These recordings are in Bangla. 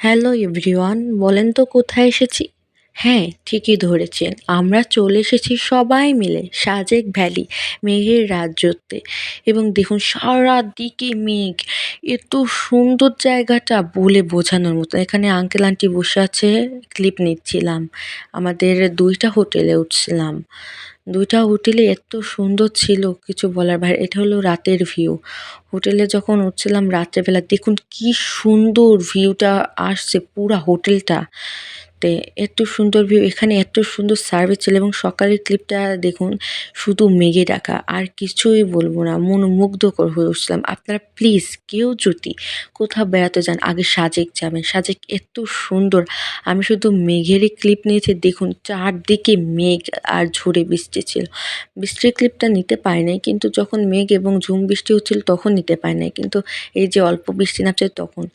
হ্যালো এভরিওয়ান, বলেন তো কোথায় এসেছি? হ্যাঁ, ঠিকই ধরেছেন। আমরা চলে এসেছি সবাই মিলে সাজেক ভ্যালি, মেঘের রাজ্যতে। এবং দেখুন সারাদিকে মেঘ। এত সুন্দর জায়গাটা বলে বোঝানোর মতো। এখানে আঙ্কেল আন্টি বসে আছে, ক্লিপ নিচ্ছিলাম। আমাদের ২ টা হোটেলে উঠছিলাম। ২ টা হোটেলে এত সুন্দর ছিল কিছু বলার বাইরে। এটা হলো রাতের ভিউ। হোটেলে যখন উঠছিলাম রাত্রেবেলা দেখুন কি সুন্দর ভিউটা আসছে পুরা হোটেলটা তে। এত সুন্দর ভিউ, এখানে এত সুন্দর সার্ভিস ছিল এবং সকালের ক্লিপটা দেখুন শুধু মেঘে ঢাকা, আর কিছুই বলবো না, মনোমুগ্ধকর হয়ে উঠছিলাম। আপনারা প্লিজ কেউ যদি কোথাও বেড়াতে যান আগে সাজেক যাবেন, সাজেক এত সুন্দর। আমি শুধু মেঘেরই ক্লিপ নিয়েছি, দেখুন চারদিকে মেঘ আর ঝড়ে বৃষ্টি ছিল। বৃষ্টির ক্লিপটা নিতে পারি নাই, কিন্তু যখন মেঘ এবং ঝুম বৃষ্টি হচ্ছিল তখন নিতে পারি নাই, কিন্তু এই যে অল্প বৃষ্টি নামছে তখন।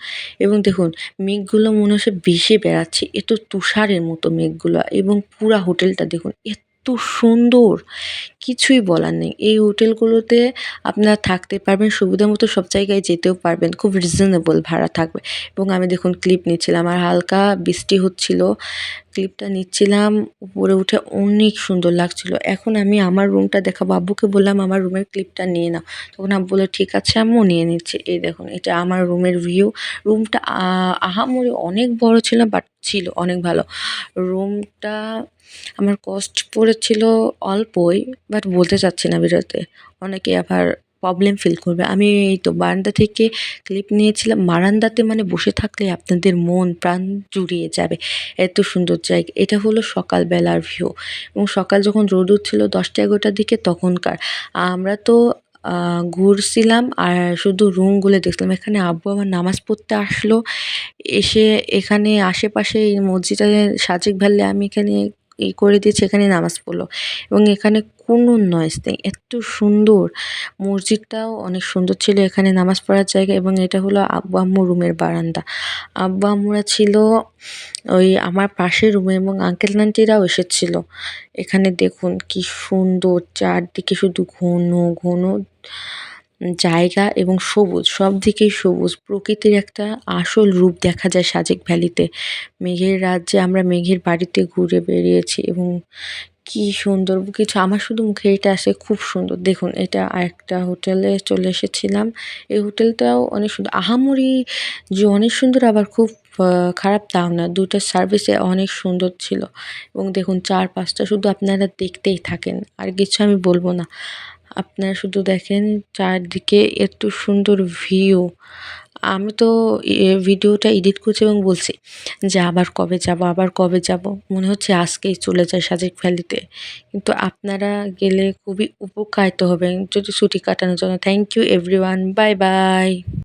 এবং দেখুন মেঘগুলো মনে হচ্ছে ভেসে বেড়াচ্ছে, এত তুষারের মতো মেঘগুলো। এবং পুরা হোটেলটা দেখুন এত সুন্দর, কিছুই বলার নেই। এই হোটেলগুলোতে আপনারা থাকতে পারবেন, সুবিধা মতো সব জায়গায় যেতেও পারবেন, খুব রিজনেবল ভাড়া থাকবে। এবং আমি দেখুন ক্লিপ নিচ্ছিলাম আর হালকা বৃষ্টি হচ্ছিল, ক্লিপটা নিচ্ছিলাম। উপরে উঠে অনেক সুন্দর লাগছিল। এখন আমি আমার রুমটা দেখাবো, আব্বুকে বললাম আমার রুমের ক্লিপটা নিয়ে নাও। তখন আব্বু বলল ঠিক আছে আম্মু, নিয়ে নিচ্ছি। এই দেখুন এটা আমার রুমের ভিউ। রুমটা আহামরি অনেক বড় ছিল না, বাট ছিল অনেক ভালো। রুমটা আমার কস্ট পড়েছিল অল্পই, বাট বলতে চাচ্ছি না ভিডিওতে, অনেকে আবার প্রবলেম ফিল করবে। আমি এই তো বারান্দা থেকে ক্লিপ নিয়েছিলাম। বারান্দাতে মানে বসে থাকলে আপনাদের মন প্রাণ জুড়িয়ে যাবে, এত সুন্দর জায়গা। এটা হলো সকালবেলার ভিউ। এবং সকাল যখন রোদ উঠছিল ১০টা-১১টার দিকে তখনকার। আমরা তো ঘুরছিলাম আর শুধু রুমগুলো দেখছিলাম। এখানে আব্বু আমার নামাজ পড়তে আসলো। এসে এখানে আশেপাশে এই মসজিদে সাজেক ভ্যালি আমি এখানে করে দিয়েছি, এখানে নামাজ পড়লো। এবং এখানে কোনো নয়েজ নেই, এত সুন্দর। মসজিদটাও অনেক সুন্দর ছিল, এখানে নামাজ পড়ার জায়গা। এবং এটা হলো আব্বু আম্মুর রুমের বারান্দা। আব্বু আম্মুরা ছিল ওই আমার পাশের রুমে এবং আঙ্কেল আন্টিরাও এসেছিল। এখানে দেখুন কি সুন্দর, চারদিকে শুধু ঘন ঘন জায়গা এবং সবুজ, সব দিকেই সবুজ। প্রকৃতির একটা আসল রূপ দেখা যায় সাজেক ভ্যালিতে। মেঘের রাজ্যে আমরা মেঘের বাড়িতে ঘুরে বেরিয়েছি এবং কি সুন্দর কিছু, আমার শুধু মুখে এটা আসে, খুব সুন্দর। দেখুন এটা আরেকটা হোটেলে চলে এসেছিলাম। এই হোটেলটাও অনেক সুন্দর, আহামরি যে অনেক সুন্দর আবার খুব খারাপ তাও না। ২ টা সার্ভিসে অনেক সুন্দর ছিল। এবং দেখুন চারপাশটা শুধু আপনারা দেখতেই থাকেন, আর কিছু আমি বলব না। আপনারা শুধু দেখেন চারদিকে এত সুন্দর ভিউ। আমি তো ভিডিওটা এডিট করছি এবং বলছি যে আবার কবে যাব, আবার কবে যাব। মনে হচ্ছে আজকেই চলে যাই সাজেক ভ্যালিতে। কিন্তু আপনারা গেলে খুবই উপকারিত হবেন যদি ছুটি কাটানোর জন্য। Thank you everyone. Bye, by.